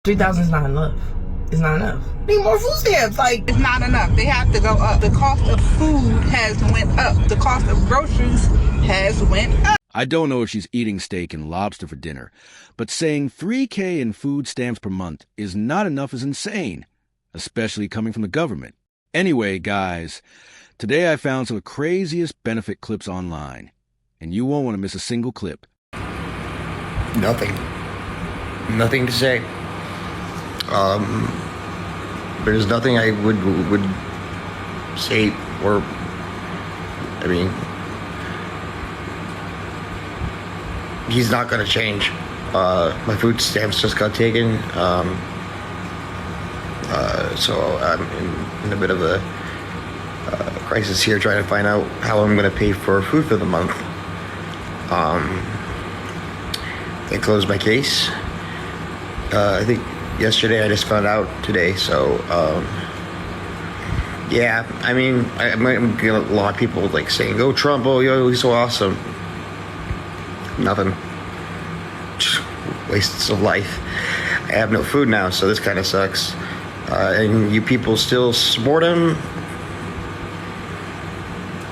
$3,000 is not enough. It's not enough. Need more food stamps. Like, it's not enough. They have to go up. The cost of food has went up. The cost of groceries has went up. I don't know if she's eating steak and lobster for dinner, but saying $3K in food stamps per month is not enough is insane, especially coming from the government. Anyway, guys, today I found some of the craziest benefit clips online, and you won't want to miss a single clip. Nothing to say. There's nothing I would say, or I mean, he's not going to change. My food stamps just got taken, so I'm in a bit of a crisis here, trying to find out how I'm going to pay for food for the month. They closed my case. I think yesterday. I just found out today. So, yeah. I mean, I'm getting a lot of people like saying, "Go Trump! Oh, yo, he's so awesome." Nothing. Just wastes of life. I have no food now, so this kind of sucks. And you people still support him?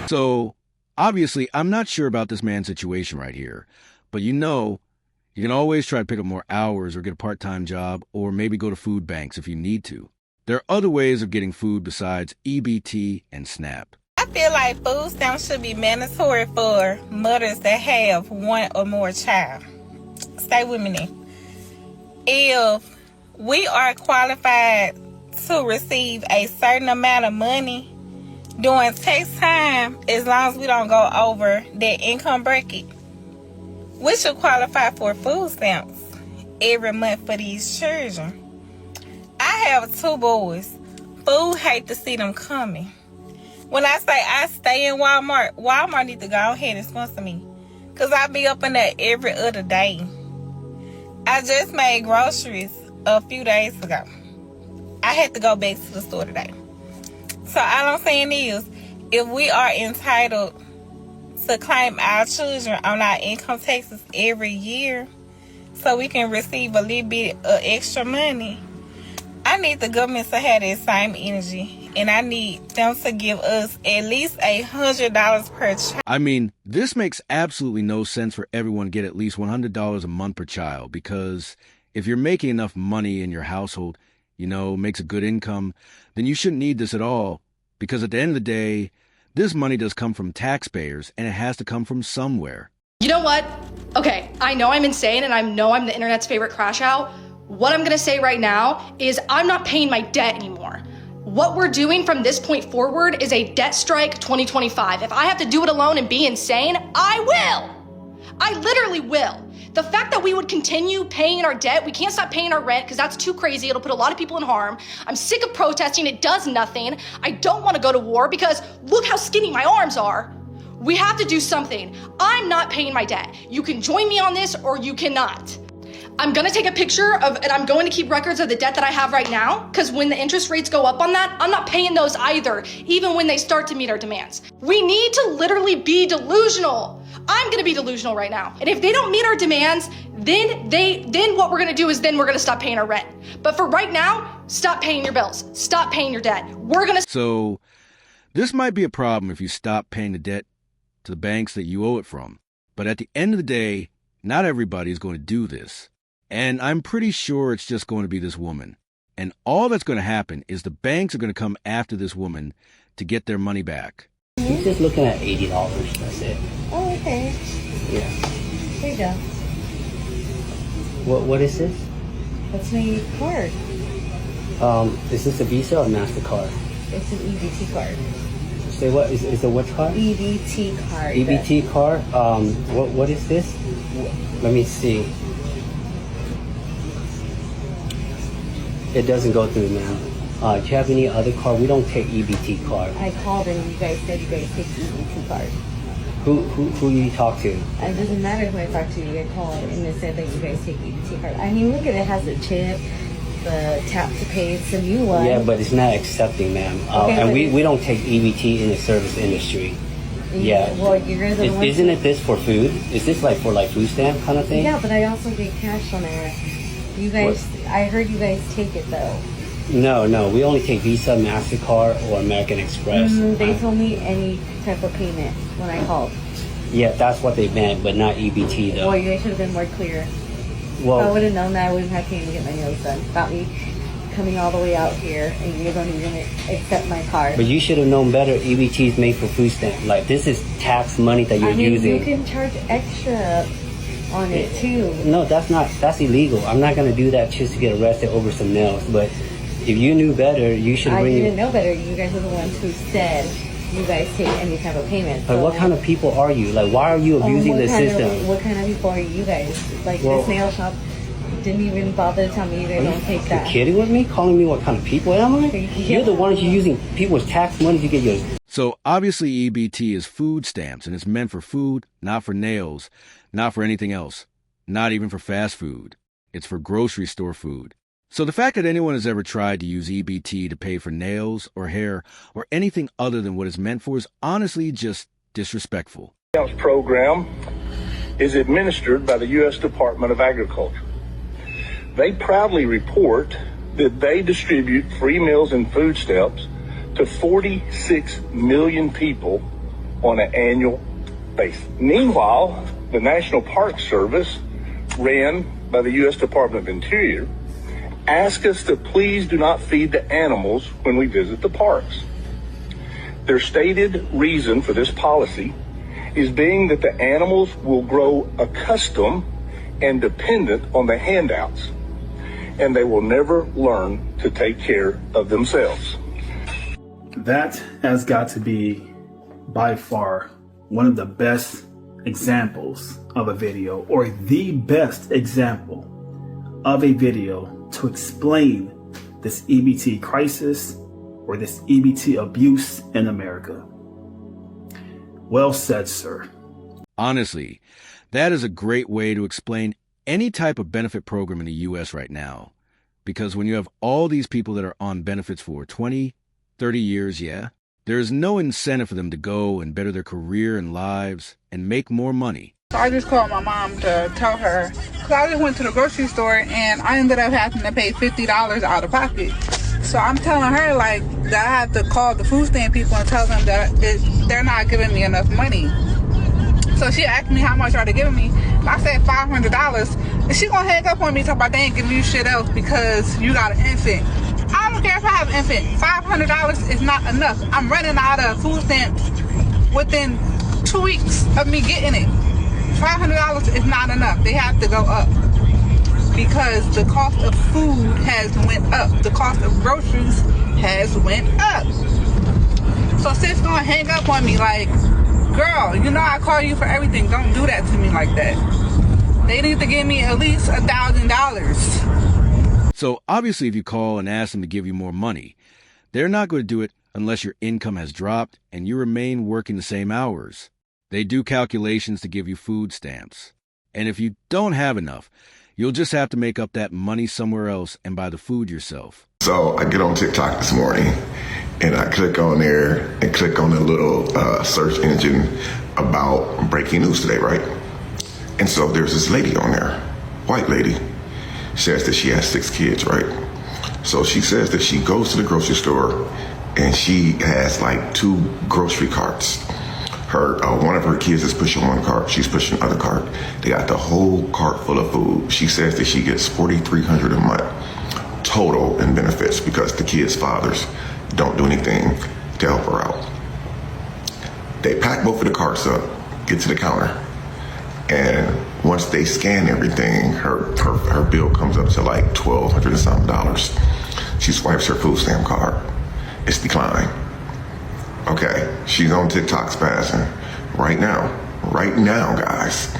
So, obviously, I'm not sure about this man's situation right here, but you can always try to pick up more hours or get a part-time job, or maybe go to food banks if you need to. There are other ways of getting food besides EBT and SNAP. I feel like food stamps should be mandatory for mothers that have one or more child. Stay with me now. If we are qualified to receive a certain amount of money during tax time, as long as we don't go over that income bracket, we should qualify for food stamps every month for these children. I have 2 boys. Food hate to see them coming. When I say I stay in Walmart, Walmart need to go ahead and sponsor me, because I be up in there every other day. I just made groceries a few days ago. I had to go back to the store today. So all I'm saying is, if we are entitled to claim our children on our income taxes every year so we can receive a little bit of extra money, I need the government to have that same energy, and I need them to give us at least $100 per child. I mean, this makes absolutely no sense for everyone to get at least $100 a month per child, because if you're making enough money in your household, makes a good income, then you shouldn't need this at all, because at the end of the day, this money does come from taxpayers, and it has to come from somewhere. You know what? Okay, I know I'm insane, and I know I'm the internet's favorite crash out. What I'm gonna say right now is I'm not paying my debt anymore. What we're doing from this point forward is a debt strike 2025. If I have to do it alone and be insane, I will. I literally will. The fact that we would continue paying our debt, we can't stop paying our rent because that's too crazy. It'll put a lot of people in harm. I'm sick of protesting. It does nothing. I don't want to go to war because look how skinny my arms are. We have to do something. I'm not paying my debt. You can join me on this or you cannot. I'm gonna take a picture of, and I'm going to keep records of the debt that I have right now, because when the interest rates go up on that, I'm not paying those either, even when they start to meet our demands. We need to literally be delusional. I'm gonna be delusional right now. And if they don't meet our demands, then what we're gonna do is then we're gonna stop paying our rent. But for right now, stop paying your bills. Stop paying your debt. So, this might be a problem if you stop paying the debt to the banks that you owe it from. But at the end of the day, not everybody is going to do this. And I'm pretty sure it's just going to be this woman. And all that's going to happen is the banks are going to come after this woman to get their money back. He's just looking at $80. That's it. Oh, okay. Yeah. Here you go. What is this? That's my card. Is this a Visa or MasterCard? It's an EBT card. Say what? Is it what card? EBT card. EBT card? What is this? Let me see. It doesn't go through, ma'am. Do you have any other card? We don't take EBT card. I called and you guys said you guys take EBT card. Who you talk to? It doesn't matter who I talked to. I called and it said that you guys take EBT card. I mean, look at it. It has the chip, the tap to pay. It's a new one. Yeah, but it's not accepting, ma'am. Okay, and we don't take EBT in the service industry. Yeah. Well, you're the one. Isn't it this for food? Is this like for food stamp kind of thing? Yeah, but I also get cash on there. You guys, I heard you guys take it though. No, we only take Visa, MasterCard, or American Express. They told me any type of payment when I called. Yeah, that's what they meant, but not EBT though. Well, you guys should have been more clear. Well, If I would have known that, I wouldn't have came to get my nails done. Without me coming all the way out here, and you guys don't even accept my card. but you should have known better. EBT is made for food stamp. Like, this is tax money that you're using. You can charge extra on it too. No, that's illegal. I'm not gonna do that just to get arrested over some nails. But if you knew better, you should I bring. didn't know better. You guys are the ones who said you guys take any type of payment. But what kind of people are you? Like, why are you abusing the system? What kind of people are you guys? Like, this nail shop didn't even bother to tell me you guys don't take that. Are you kidding with me? Calling me what kind of people am I? You're the ones you're using people's tax money to get yours. So obviously EBT is food stamps, and it's meant for food, not for nails, not for anything else, not even for fast food. It's for grocery store food. So the fact that anyone has ever tried to use EBT to pay for nails or hair or anything other than what it's meant for is honestly just disrespectful. The program is administered by the U.S. Department of Agriculture. They proudly report that they distribute free meals and food stamps to 46 million people on an annual basis. Meanwhile, the National Park Service, ran by the U.S. Department of Interior, ask us to please do not feed the animals when we visit the parks. Their stated reason for this policy is being that the animals will grow accustomed and dependent on the handouts, and they will never learn to take care of themselves. That has got to be by far one of the best examples of a video, or the best example of a video to explain this EBT crisis or this EBT abuse in America. Well said, sir. Honestly, that is a great way to explain any type of benefit program in the U.S. right now. Because when you have all these people that are on benefits for 20, 30 years, there is no incentive for them to go and better their career and lives and make more money. So I just called my mom to tell her, because I just went to the grocery store and I ended up having to pay $50 out of pocket. So I'm telling her, like, that I have to call the food stamp people and tell them that they're not giving me enough money. So she asked me how much are they giving me. I said $500. And she gonna hang up on me talking about they ain't giving you shit else because you got an infant. I don't care if I have an infant. $500 is not enough. I'm running out of food stamps within 2 weeks of me getting it. $500 is not enough. They have to go up because the cost of food has went up. The cost of groceries has went up. So sis gonna hang up on me like, girl, you know I call you for everything. Don't do that to me like that. They need to give me at least $1,000. So obviously if you call and ask them to give you more money, they're not going to do it unless your income has dropped and you remain working the same hours. They do calculations to give you food stamps. And if you don't have enough, you'll just have to make up that money somewhere else and buy the food yourself. So I get on TikTok this morning and I click on there and click on the little search engine about breaking news today, right? And so there's this lady on there, white lady, says that she has 6 kids, right? So she says that she goes to the grocery store and she has like 2 grocery carts. One of her kids is pushing one cart, she's pushing the other cart. They got the whole cart full of food. She says that she gets $4,300 a month total in benefits because the kids' fathers don't do anything to help her out. They pack both of the carts up, get to the counter, and once they scan everything, her bill comes up to like $1,200 and something. She swipes her food stamp card. It's declined. Okay, she's on TikTok spazzing right now, guys.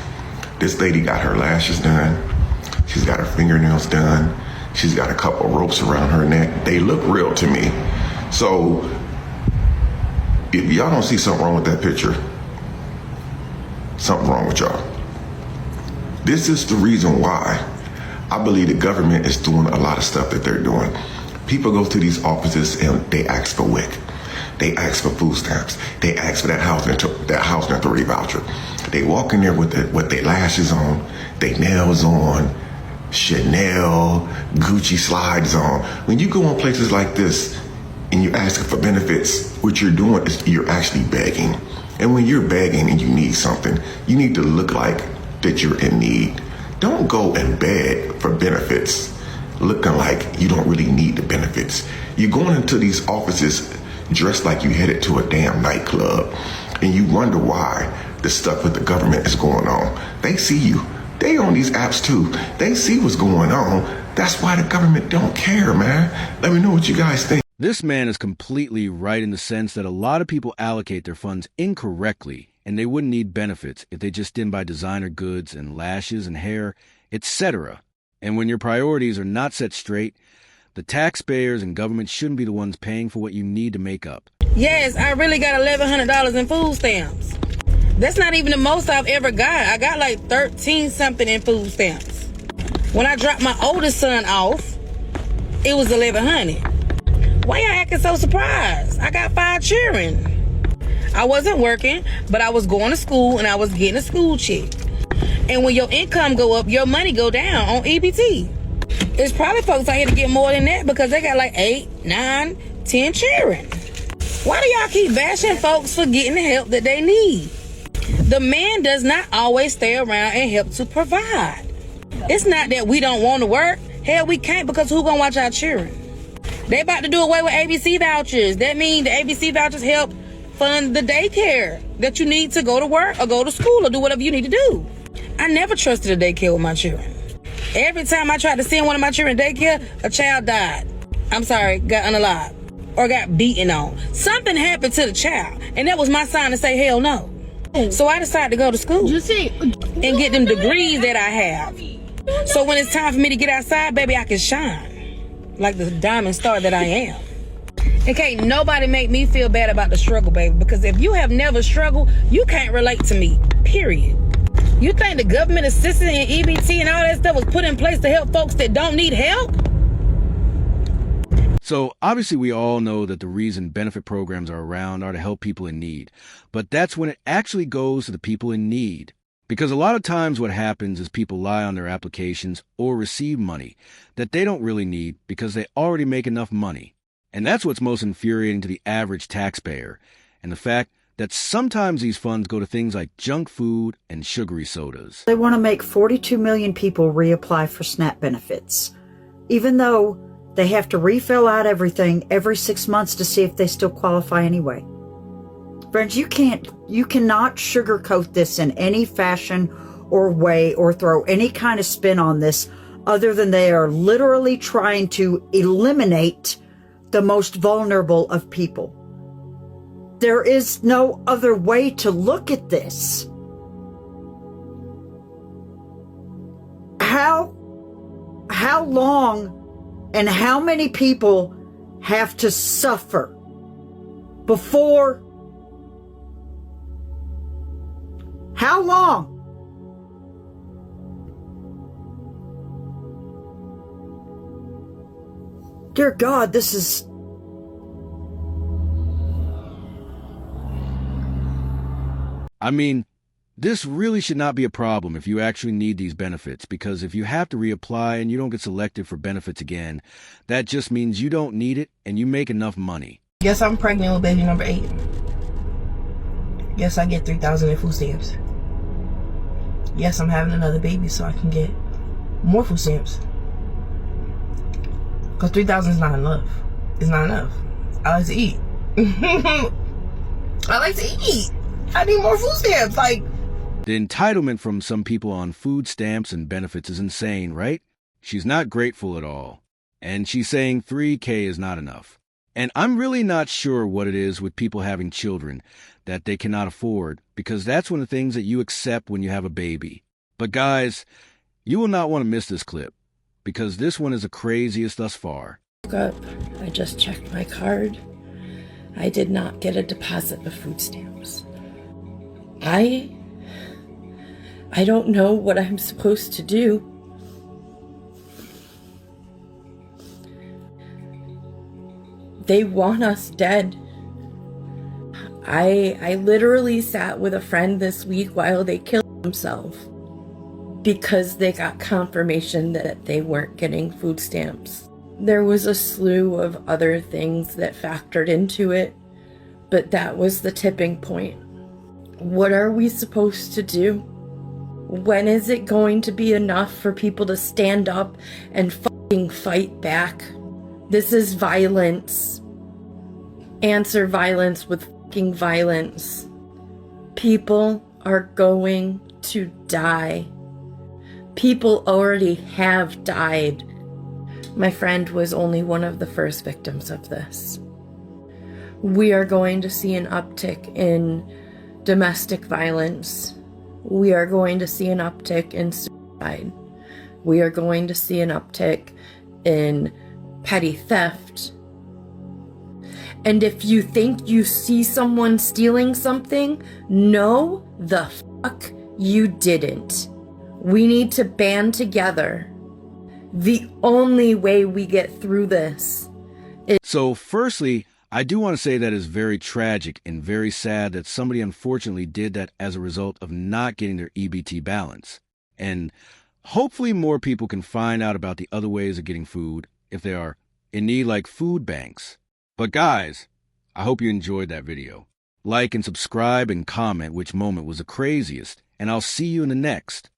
This lady got her lashes done. She's got her fingernails done. She's got a couple ropes around her neck. They look real to me. So if y'all don't see something wrong with that picture, something wrong with y'all. This is the reason why I believe the government is doing a lot of stuff that they're doing. People go to these offices and they ask for WIC. They ask for food stamps. They ask for that housing authority voucher. They walk in there with their lashes on, their nails on, Chanel, Gucci slides on. When you go on places like this and you ask for benefits, what you're doing is you're actually begging. And when you're begging and you need something, you need to look like that you're in need. Don't go and beg for benefits looking like you don't really need the benefits. You're going into these offices dressed like you headed to a damn nightclub, and you wonder why the stuff with the government is going on. They see you. They on these apps too. They see what's going on. That's why the government don't care, man. Let me know what you guys think. This man is completely right in the sense that a lot of people allocate their funds incorrectly, and they wouldn't need benefits if they just didn't buy designer goods and lashes and hair, etc. And when your priorities are not set straight, the taxpayers and government shouldn't be the ones paying for what you need to make up. Yes, I really got $1,100 in food stamps. That's not even the most I've ever got. I got like 13 something in food stamps. When I dropped my oldest son off, it was 1,100. Why y'all acting so surprised? I got 5 children. I wasn't working, but I was going to school and I was getting a school check. And when your income go up, your money go down on EBT. It's probably folks out here to get more than that because they got like 8, 9, 10 children. Why do y'all keep bashing folks for getting the help that they need? The man does not always stay around and help to provide. It's not that we don't want to work. Hell, we can't because who gonna watch our children? They about to do away with ABC vouchers. That means the ABC vouchers help fund the daycare that you need to go to work or go to school or do whatever you need to do. I never trusted a daycare with my children. Every time I tried to send one of my children to daycare, a child died. I'm sorry, got unalived or got beaten on. Something happened to the child, and that was my sign to say hell no. So I decided to go to school and get them degrees that I have. So when it's time for me to get outside, baby, I can shine like the diamond star that I am. And can't nobody make me feel bad about the struggle, baby, because if you have never struggled, you can't relate to me, period. You think the government assistance and EBT and all that stuff was put in place to help folks that don't need help? So obviously we all know that the reason benefit programs are around are to help people in need. But that's when it actually goes to the people in need. Because a lot of times what happens is people lie on their applications or receive money that they don't really need because they already make enough money. And that's what's most infuriating to the average taxpayer. And the fact that sometimes these funds go to things like junk food and sugary sodas. They want to make 42 million people reapply for SNAP benefits, even though they have to refill out everything every 6 months to see if they still qualify anyway. Friends, you cannot sugarcoat this in any fashion or way or throw any kind of spin on this other than they are literally trying to eliminate the most vulnerable of people. There is no other way to look at this. How long and how many people have to suffer before? How long? Dear God, this is... I mean, this really should not be a problem if you actually need these benefits, because if you have to reapply and you don't get selected for benefits again, that just means you don't need it and you make enough money. Yes, I'm pregnant with baby number 8. Yes, I get $3,000 in food stamps. Yes, I'm having another baby so I can get more food stamps. Because $3,000 is not enough. It's not enough. I like to eat. I like to eat. I need more food stamps. The entitlement from some people on food stamps and benefits is insane, right? She's not grateful at all. And she's saying $3,000 is not enough. And I'm really not sure what it is with people having children that they cannot afford, because that's one of the things that you accept when you have a baby. But guys, you will not want to miss this clip, because this one is the craziest thus far. I just checked my card. I did not get a deposit of food stamps. I don't know what I'm supposed to do. They want us dead. I literally sat with a friend this week while they killed themselves. because they got confirmation that they weren't getting food stamps. There was a slew of other things that factored into it, but that was the tipping point. What are we supposed to do? When is it going to be enough for people to stand up and fucking fight back? This is violence. Answer violence with fucking violence. People are going to die. People already have died. My friend was only one of the first victims of this. We are going to see an uptick in domestic violence. We are going to see an uptick in suicide. We are going to see an uptick in petty theft. And if you think you see someone stealing something, no, the fuck you didn't. We need to band together. The only way we get through this is... So, firstly, I do want to say that it's very tragic and very sad that somebody unfortunately did that as a result of not getting their EBT balance. And hopefully more people can find out about the other ways of getting food if they are in need, like food banks. But guys, I hope you enjoyed that video. Like and subscribe and comment which moment was the craziest, and I'll see you in the next.